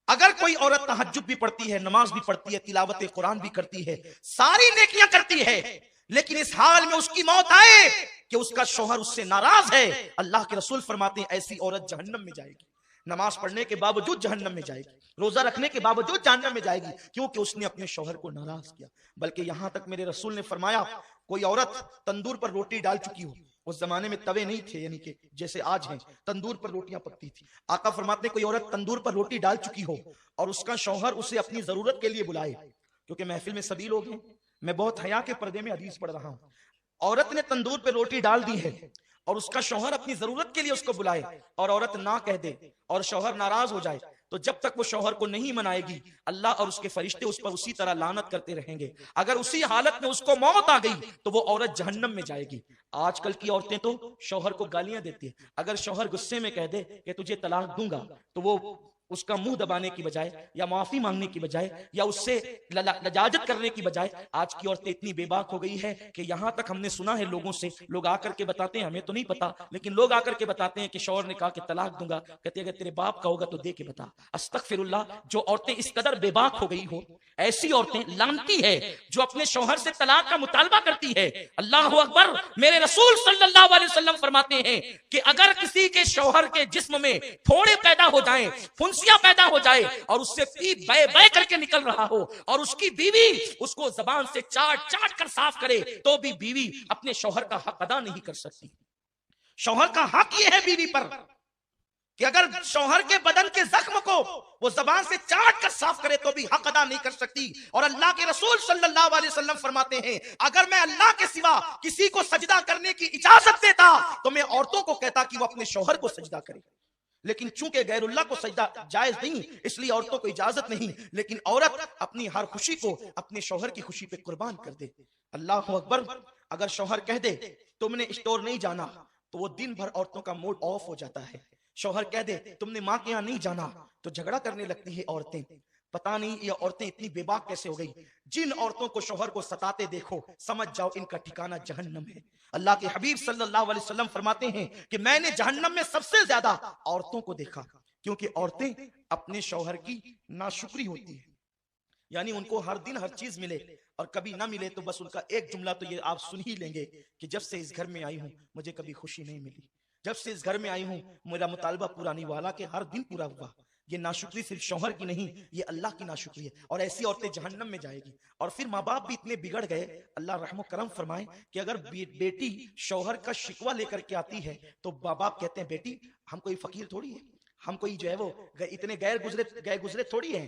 اگر کوئی عورت تہجد بھی پڑھتی ہے، نماز بھی پڑھتی ہے، تلاوت قرآن بھی کرتی ہے، ساری نیکیاں کرتی ہے، لیکن اس حال میں اس کی موت آئے کہ اس کا شوہر اس سے ناراض ہے، اللہ کے رسول فرماتے ہیں ایسی عورت جہنم میں جائے گی، نماز پڑھنے کے باوجود جہنم میں جائے گی، روزہ رکھنے کے باوجود جہنم میں جائے گی، کیونکہ اس نے اپنے شوہر کو ناراض کیا۔ بلکہ یہاں تک میرے رسول نے فرمایا کوئی عورت تندور پر روٹی ڈال چکی ہو، اس زمانے میں توے نہیں تھے یعنی کہ جیسے آج ہیں، تندور پر روٹیاں پکتی تھی، آقا فرماتے ہیں کوئی عورت تندور پر روٹی ڈال چکی ہو اور اس کا شوہر اسے اپنی ضرورت کے لیے بلائے، کیونکہ محفل میں سبھی لوگ ہیں، میں بہت حیا کے پردے میں حدیث پڑھ رہا ہوں، عورت نے تندور پہ روٹی ڈال دی ہے اور اس کا شوہر اپنی ضرورت کے لیے اس کو بلائے اور عورت نہ کہہ دے اور شوہر ناراض ہو جائے، تو جب تک وہ شوہر کو نہیں منائے گی اللہ اور اس کے فرشتے اس پر اسی طرح لعنت کرتے رہیں گے، اگر اسی حالت میں اس کو موت آ گئی تو وہ عورت جہنم میں جائے گی۔ آج کل کی عورتیں تو شوہر کو گالیاں دیتی ہیں، اگر شوہر غصے میں کہہ دے کہ تجھے طلاق دوں گا تو وہ اس کا منہ دبانے کی بجائے یا معافی مانگنے کی بجائے یا اس سے لجاجت کرنے کی بجائے آج کی عورتیں اتنی بے باک ہو گئی ہے کہ یہاں تک ہم نے سنا ہے لوگوں سے، لوگ آ کر کے بتاتے ہیں، ہمیں تو نہیں پتا لیکن لوگ آ کر کے بتاتے ہیں کہ شوہر نے کہا کہ طلاق دوں گا، کہتے ہیں اگر تیرے باپ کا ہوگا تو دے کے بتا۔ استغفر اللہ، جو عورتیں اس قدر بے باک ہو گئی ہو، ایسی عورتیں لعنتی ہے جو اپنے شوہر سے طلاق کا مطالبہ کرتی ہے۔ اللہ اکبر، میرے رسول صلی اللہ علیہ وسلم فرماتے ہیں کہ اگر کسی کے شوہر کے جسم میں پھوڑے پیدا ہو جائیں، پھنسیاں پیدا ہو جائے اور اس سے پیپ بے بے کر کے نکل رہا ہو اور اس کی بیوی اس کو زبان سے چاٹ چاٹ کر صاف کرے تو بھی بیوی اپنے شوہر کا حق ادا نہیں کر سکتی۔ شوہر کا حق یہ ہے بیوی پر کہ اگر شوہر کے بدن کے زخم کو وہ زبان سے چاٹ کر صاف کرے تو بھی حق ادا نہیں کر سکتی۔ اور اللہ کے رسول صلی اللہ علیہ وسلم فرماتے ہیں اگر میں اللہ کے سوا کسی کو سجدہ کرنے کی اجازت دیتا تو میں عورتوں کو کہتا کہ وہ اپنے شوہر کو سجدہ کرے، لیکن چونکہ غیر اللہ کو سجدہ جائز نہیں اس لیے عورتوں کو اجازت نہیں، لیکن عورت اپنی ہر خوشی کو اپنے شوہر کی خوشی پہ قربان کر دے۔ اللہ اکبر، اگر شوہر کہہ دے تم نے اسٹور نہیں جانا تو وہ دن بھر عورتوں کا موڈ آف ہو جاتا ہے، شوہر کہہ دے تم نے ماں کے یہاں نہیں جانا تو جھگڑا کرنے لگتی ہے عورتیں۔ پتہ نہیں یہ عورتیں اتنی بے باک کیسے ہو گئی، جن عورتوں کو شوہر کو ستاتے دیکھو سمجھ جاؤ ان کا ٹھکانہ جہنم ہے۔ اللہ کے حبیب صلی اللہ علیہ وسلم فرماتے ہیں کہ میں نے جہنم میں سب سے زیادہ عورتوں کو دیکھا، کیونکہ عورتیں اپنے شوہر کی ناشکری ہوتی ہیں، یعنی ان کو ہر دن ہر چیز ملے اور کبھی نہ ملے تو بس ان کا ایک جملہ تو یہ آپ سن ہی لیں گے کہ جب سے اس گھر میں آئی ہوں مجھے کبھی خوشی نہیں ملی، جب سے اس گھر میں آئی ہوں میرا مطالبہ پورا نہیں ہوا، حالانکہ ہر دن پورا ہوا۔ یہ ناشکری صرف شوہر کی نہیں، یہ اللہ کی ناشکری ہے، اور ایسی عورتیں جہنم میں جائے گی۔ اور پھر ماں باپ بھی اتنے بگڑ گئے، اللہ رحم و کرم فرمائے، کہ اگر بیٹی شوہر کا شکوہ لے کر کے آتی ہے تو ماں باپ کہتے ہیں بیٹی ہم کوئی فقیر تھوڑی ہے، ہم کوئی جو ہے وہ اتنے گئے گزرے تھوڑی ہیں،